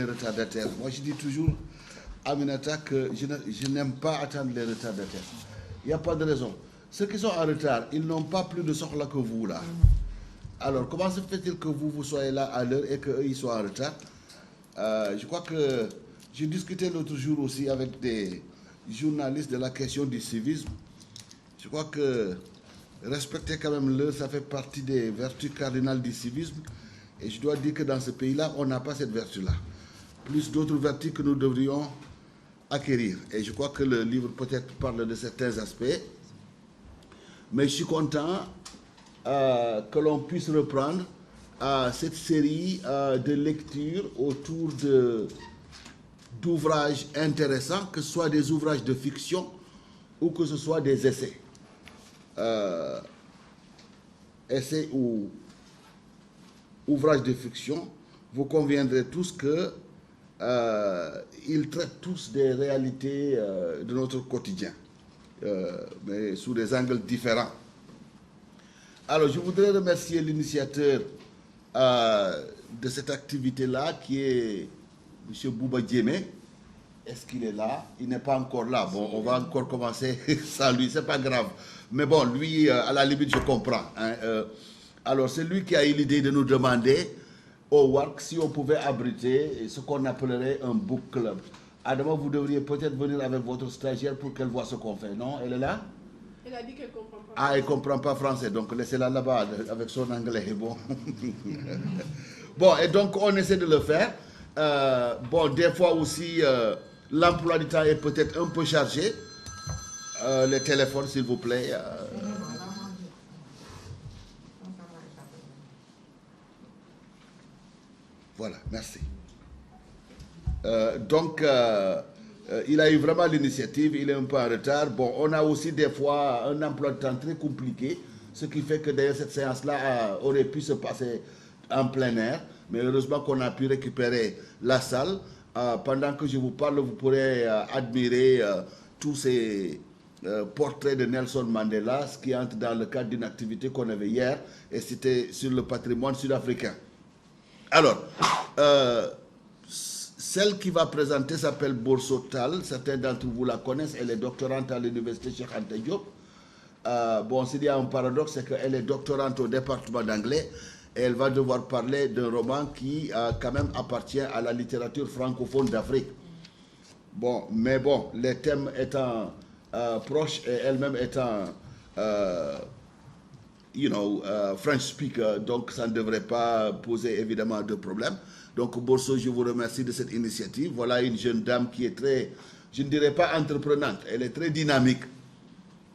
Les retardataires. Moi, je dis toujours, Aminata, que je n'aime pas attendre les retardataires. Il n'y a pas de raison. Ceux qui sont en retard, ils n'ont pas plus de socle que vous, là. Alors, comment se fait-il que vous soyez là à l'heure et qu'eux, ils soient en retard? Je crois que j'ai discuté l'autre jour aussi avec des journalistes de la question du civisme. Je crois que respecter quand même l'heure, ça fait partie des vertus cardinales du civisme. Et je dois dire que dans ce pays-là, on n'a pas cette vertu-là. Plus d'autres vertus que nous devrions acquérir. Et je crois que le livre peut-être parle de certains aspects. Mais je suis content que l'on puisse reprendre cette série de lectures autour d'ouvrages intéressants, que ce soit des ouvrages de fiction ou que ce soit des essais. Essais ou ouvrages de fiction, vous conviendrez tous que ils traitent tous des réalités de notre quotidien, mais sous des angles différents. Alors, je voudrais remercier l'initiateur de cette activité-là, qui est M. Bouba Diémé. Est-ce qu'il est là? Il n'est pas encore là. Bon, on va encore commencer sans lui, c'est pas grave. Mais bon, lui, à la limite, je comprends. Hein. Alors, c'est lui qui a eu l'idée de nous demander au WARC si on pouvait abriter ce qu'on appellerait un book club. Adama, vous devriez peut-être venir avec votre stagiaire pour qu'elle voit ce qu'on fait, non? Elle est là? Elle a dit qu'elle ne comprend pas. Ah, elle ne comprend pas français, donc laissez-la là-bas avec son anglais. Bon. Bon, et donc on essaie de le faire. Bon, des fois aussi, l'emploi du temps est peut-être un peu chargé. Les téléphones, s'il vous plaît. Voilà, merci. Donc, il a eu vraiment l'initiative, il est un peu en retard. Bon, on a aussi des fois un emploi de temps très compliqué, ce qui fait que d'ailleurs cette séance-là aurait pu se passer en plein air. Mais heureusement qu'on a pu récupérer la salle. Pendant que je vous parle, vous pourrez admirer tous ces portraits de Nelson Mandela, ce qui entre dans le cadre d'une activité qu'on avait hier, et c'était sur le patrimoine sud-africain. Alors, celle qui va présenter s'appelle Borso Tal. Certains d'entre vous la connaissent. Elle est doctorante à l'université Cheikh Anta Diop. Bon, s'il y a un paradoxe, c'est qu'elle est doctorante au département d'anglais et elle va devoir parler d'un roman qui quand même appartient à la littérature francophone d'Afrique. Bon, mais bon, les thèmes étant proches et elle-même étant French speaker, donc ça ne devrait pas poser évidemment de problème. Donc Borso, je vous remercie de cette initiative. Voilà une jeune dame qui est très, je ne dirais pas entreprenante, elle est très dynamique.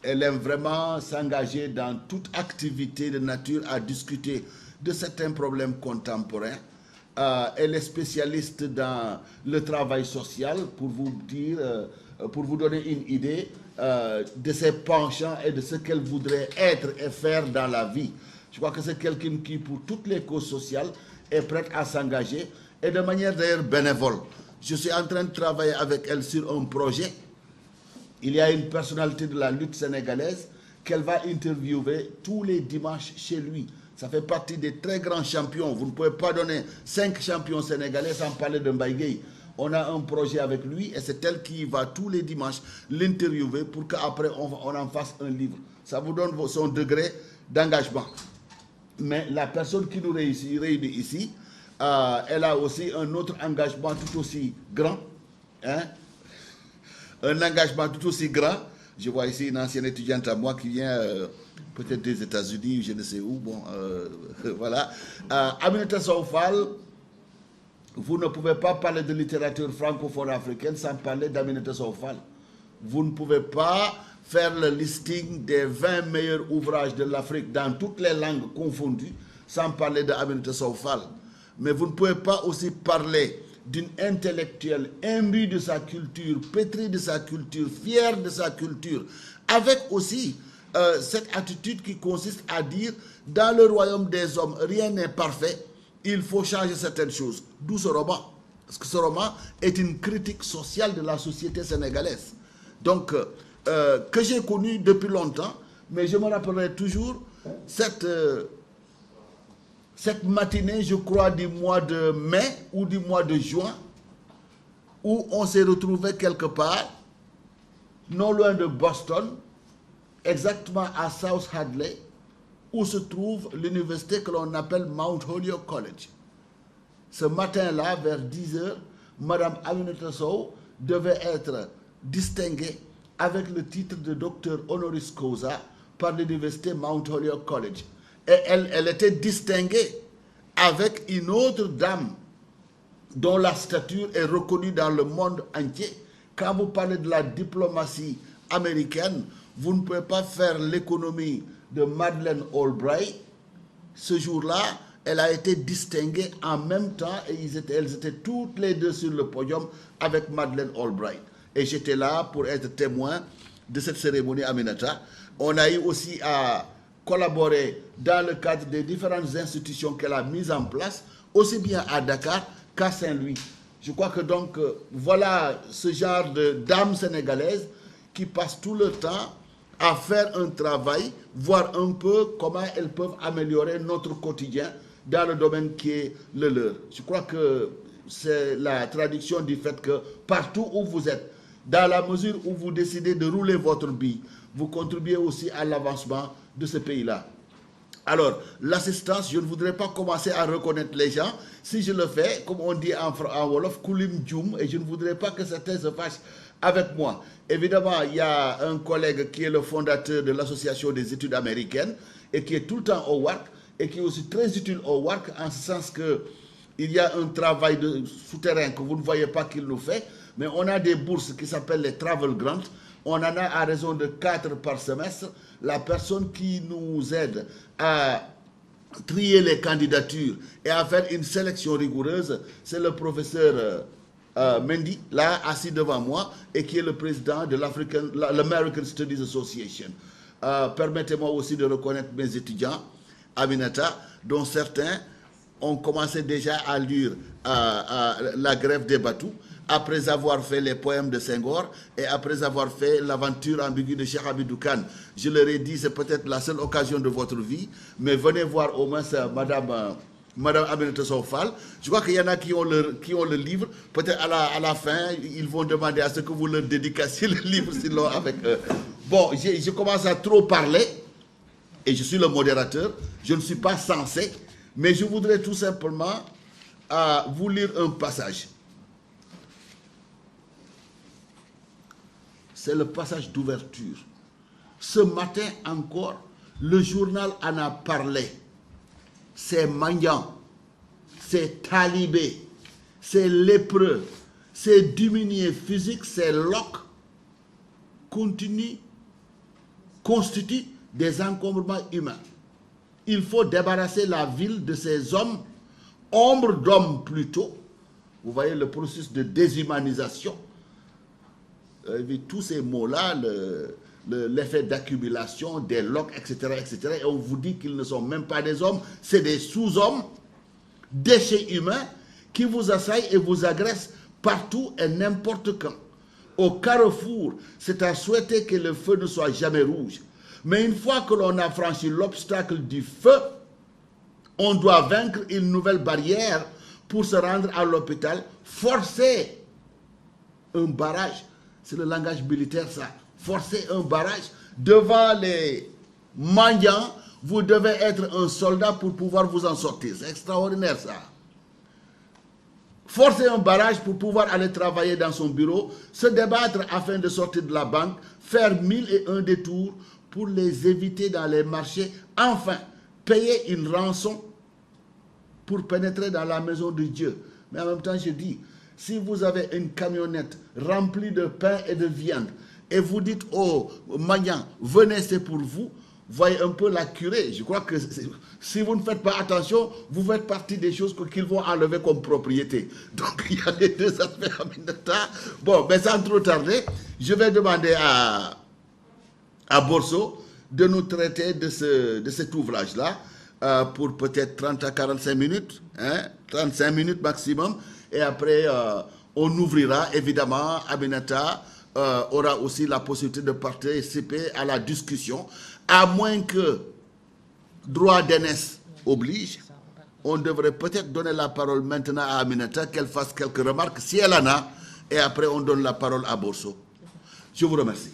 Elle aime vraiment s'engager dans toute activité de nature à discuter de certains problèmes contemporains. Elle est spécialiste dans le travail social, pour vous dire, pour vous donner une idée de ses penchants et de ce qu'elle voudrait être et faire dans la vie. Je crois que c'est quelqu'un qui, pour toutes les causes sociales, est prête à s'engager et de manière d'ailleurs bénévole. Je suis en train de travailler avec elle sur un projet. Il y a une personnalité de la lutte sénégalaise qu'elle va interviewer tous les dimanches chez lui. Ça fait partie des très grands champions. Vous ne pouvez pas donner 5 champions sénégalais sans parler de Mbaye Gueye. On a un projet avec lui et c'est elle qui va tous les dimanches l'interviewer pour qu'après on en fasse un livre. Ça vous donne son degré d'engagement. Mais la personne qui nous réunit ici, elle a aussi un autre engagement tout aussi grand. Hein? Un engagement tout aussi grand. Je vois ici une ancienne étudiante à moi qui vient peut-être des États-Unis, je ne sais où. Bon, voilà. Aminata Sow Fall, vous ne pouvez pas parler de littérature francophone africaine sans parler d'Aminata Sow Fall. Vous ne pouvez pas faire le listing des 20 meilleurs ouvrages de l'Afrique dans toutes les langues confondues sans parler d'Aminata Sow Fall. Mais vous ne pouvez pas aussi parler d'une intellectuelle imbue de sa culture, pétrie de sa culture, fière de sa culture, avec aussi cette attitude qui consiste à dire dans le royaume des hommes, rien n'est parfait, il faut changer certaines choses. D'où ce roman. Parce que ce roman est une critique sociale de la société sénégalaise. Donc, que j'ai connu depuis longtemps, mais je me rappellerai toujours cette matinée, je crois, du mois de mai ou du mois de juin, où on s'est retrouvé quelque part, non loin de Boston, exactement à South Hadley, où se trouve l'université que l'on appelle Mount Holyoke College. Ce matin-là, vers 10 h, Mme Aminata Sow devait être distinguée avec le titre de docteur honoris causa par l'université Mount Holyoke College. Et elle était distinguée avec une autre dame dont la stature est reconnue dans le monde entier. Quand vous parlez de la diplomatie américaine, vous ne pouvez pas faire l'économie de Madeleine Albright. Ce jour-là, elle a été distinguée en même temps et elles étaient toutes les deux sur le podium avec Madeleine Albright. Et j'étais là pour être témoin de cette cérémonie Aminata. On a eu aussi à collaborer dans le cadre des différentes institutions qu'elle a mises en place, aussi bien à Dakar qu'à Saint-Louis. Je crois que donc, voilà ce genre de dames sénégalaises qui passent tout le temps à faire un travail, voir un peu comment elles peuvent améliorer notre quotidien dans le domaine qui est le leur. Je crois que c'est la traduction du fait que partout où vous êtes, dans la mesure où vous décidez de rouler votre bille, vous contribuez aussi à l'avancement de ce pays-là. Alors, l'assistance, je ne voudrais pas commencer à reconnaître les gens. Si je le fais, comme on dit en Wolof, Koulim Djoum, et je ne voudrais pas que certains se fâchent avec moi. Évidemment, il y a un collègue qui est le fondateur de l'Association des études américaines et qui est tout le temps au WARC et qui est aussi très utile au WARC en ce sens qu'il y a un travail de souterrain que vous ne voyez pas qu'il nous fait, mais on a des bourses qui s'appellent les Travel Grants. On en a à raison de 4 par semestre. La personne qui nous aide à trier les candidatures et à faire une sélection rigoureuse, c'est le professeur Mendy, là, assis devant moi, et qui est le président de l'American Studies Association. Permettez-moi aussi de reconnaître mes étudiants, Aminata, dont certains ont commencé déjà à lire la grève des Batous, après avoir fait les poèmes de Senghor et après avoir fait l'aventure ambiguë de Cheikh Hamidou Kane. Je leur ai dit, c'est peut-être la seule occasion de votre vie, mais venez voir au moins Madame Aminata Sow Fall. Je crois qu'il y en a qui ont le livre. Peut-être à la fin, ils vont demander à ce que vous leur dédicaciez le livre s'ils l'ont avec eux. Bon, je commence à trop parler et je suis le modérateur. Je ne suis pas censé, mais je voudrais tout simplement vous lire un passage. C'est le passage d'ouverture. Ce matin encore, le journal en a parlé. Ces mendiants, ces talibés, ces lépreux, ces diminués physiques, ces loques constituent des encombrements humains. Il faut débarrasser la ville de ces hommes, ombres d'hommes plutôt. Vous voyez le processus de déshumanisation. Tous ces mots-là, l'effet d'accumulation, des loques, etc., etc. Et on vous dit qu'ils ne sont même pas des hommes, c'est des sous-hommes, déchets humains, qui vous assaillent et vous agressent partout et n'importe quand. Au carrefour, c'est à souhaiter que le feu ne soit jamais rouge. Mais une fois que l'on a franchi l'obstacle du feu, on doit vaincre une nouvelle barrière pour se rendre à l'hôpital, forcer un barrage. C'est le langage militaire, ça. Forcer un barrage devant les mendiants, vous devez être un soldat pour pouvoir vous en sortir. C'est extraordinaire, ça. Forcer un barrage pour pouvoir aller travailler dans son bureau, se débattre afin de sortir de la banque, faire 1001 détours pour les éviter dans les marchés, enfin, payer une rançon pour pénétrer dans la maison de Dieu. Mais en même temps, je dis, si vous avez une camionnette remplie de pain et de viande, et vous dites, oh, Magnan, venez, c'est pour vous, voyez un peu la curée. Je crois que si vous ne faites pas attention, vous faites partie des choses qu'ils vont enlever comme propriété. Donc, il y a les deux aspects en même temps. Bon, mais sans trop tarder, je vais demander à Borso de nous traiter de cet ouvrage-là pour peut-être 30 à 45 minutes, 35 minutes maximum. Et après, on ouvrira, évidemment, Aminata aura aussi la possibilité de participer à la discussion, à moins que droit d'aînesse oblige. On devrait peut-être donner la parole maintenant à Aminata, qu'elle fasse quelques remarques, si elle en a, et après on donne la parole à Borso. Je vous remercie.